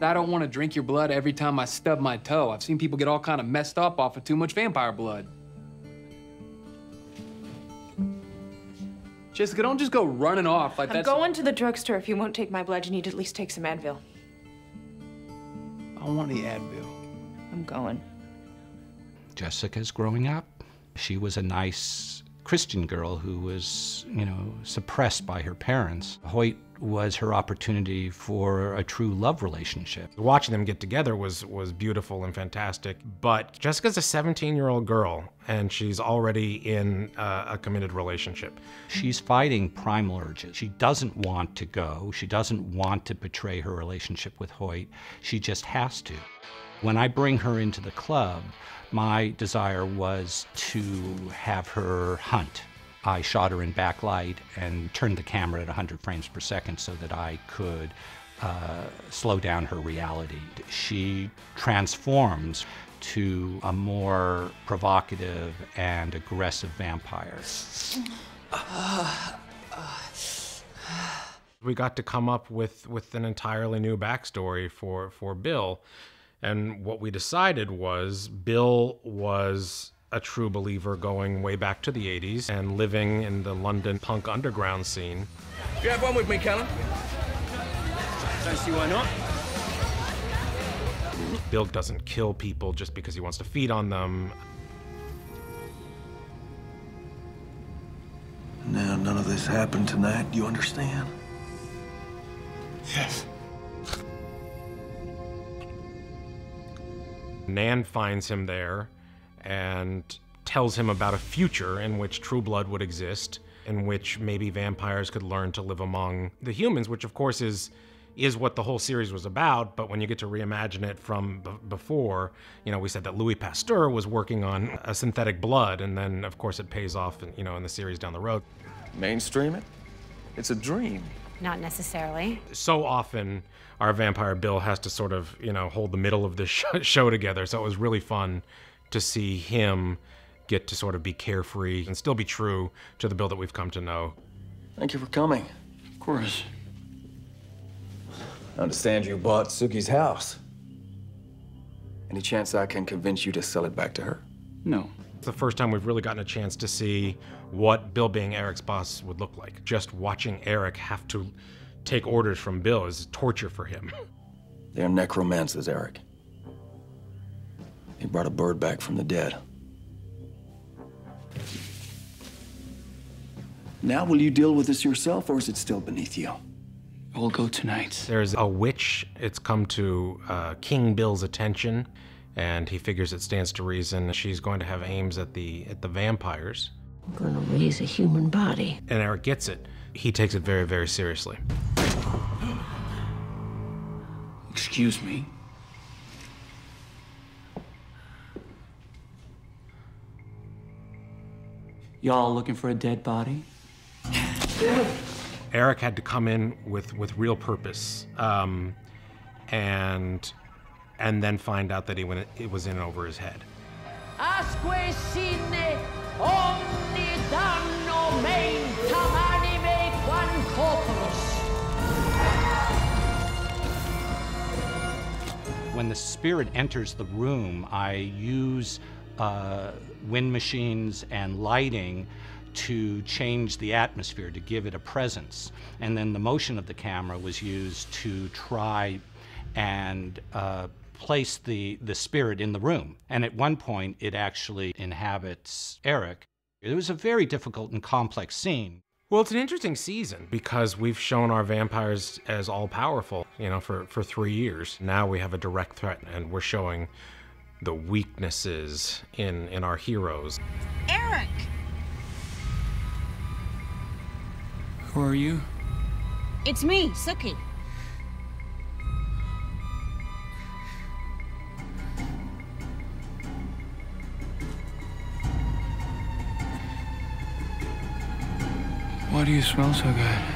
I don't want to drink your blood every time I stub my toe. I've seen people get all kind of messed up off of too much vampire blood. Jessica, don't just go running off like that's... I'm going to the drugstore. If you won't take my blood, you need to at least take some Advil. I want the Advil. I'm going. Jessica's growing up. She was a nice Christian girl who was, you know, suppressed by her parents. Hoyt was her opportunity for a true love relationship. Watching them get together was beautiful and fantastic, but Jessica's a 17-year-old girl, and she's already in a committed relationship. She's fighting primal urges. She doesn't want to go. She doesn't want to betray her relationship with Hoyt. She just has to. When I bring her into the club, my desire was to have her hunt. I shot her in backlight and turned the camera at 100 frames per second so that I could slow down her reality. She transforms to a more provocative and aggressive vampire. We got to come up with an entirely new backstory for Bill. And what we decided was Bill was a true believer going way back to the 80s and living in the London punk underground scene. You have one with me, Callum? Don't see why not. Bill doesn't kill people just because he wants to feed on them. Now, none of this happened tonight, you understand? Yes. Nan finds him there and tells him about a future in which true blood would exist, in which maybe vampires could learn to live among the humans, which of course is what the whole series was about. But when you get to reimagine it from before, you know, we said that Louis Pasteur was working on a synthetic blood, and then of course it pays off, you know, in the series down the road. Mainstream it? It's a dream. Not necessarily. So often our vampire Bill has to sort of, you know, hold the middle of this show together. So it was really fun to see him get to sort of be carefree and still be true to the Bill that we've come to know. Thank you for coming. Of course. I understand you bought Suki's house. Any chance I can convince you to sell it back to her? No. It's the first time we've really gotten a chance to see what Bill being Eric's boss would look like. Just watching Eric have to take orders from Bill is torture for him. They're necromancers, Eric. He brought a bird back from the dead. Now, will you deal with this yourself, or is it still beneath you? We'll go tonight. There's a witch. It's come to King Bill's attention, and he figures it stands to reason she's going to have aims at the vampires. I'm gonna raise a human body. And Eric gets it. He takes it very, very seriously. Excuse me. Y'all looking for a dead body? Eric had to come in with real purpose, and then find out that it was in over his head. Asque sine omni danno mentam anime quan corporus. When the spirit enters the room, I use wind machines and lighting to change the atmosphere, to give it a presence. And then the motion of the camera was used to try and place the spirit in the room. And at one point, it actually inhabits Eric. It was a very difficult and complex scene. Well, it's an interesting season because we've shown our vampires as all-powerful, you know, for 3 years. Now we have a direct threat, and we're showing the weaknesses in our heroes. Eric! Who are you? It's me, Suki. Why do you smell so good?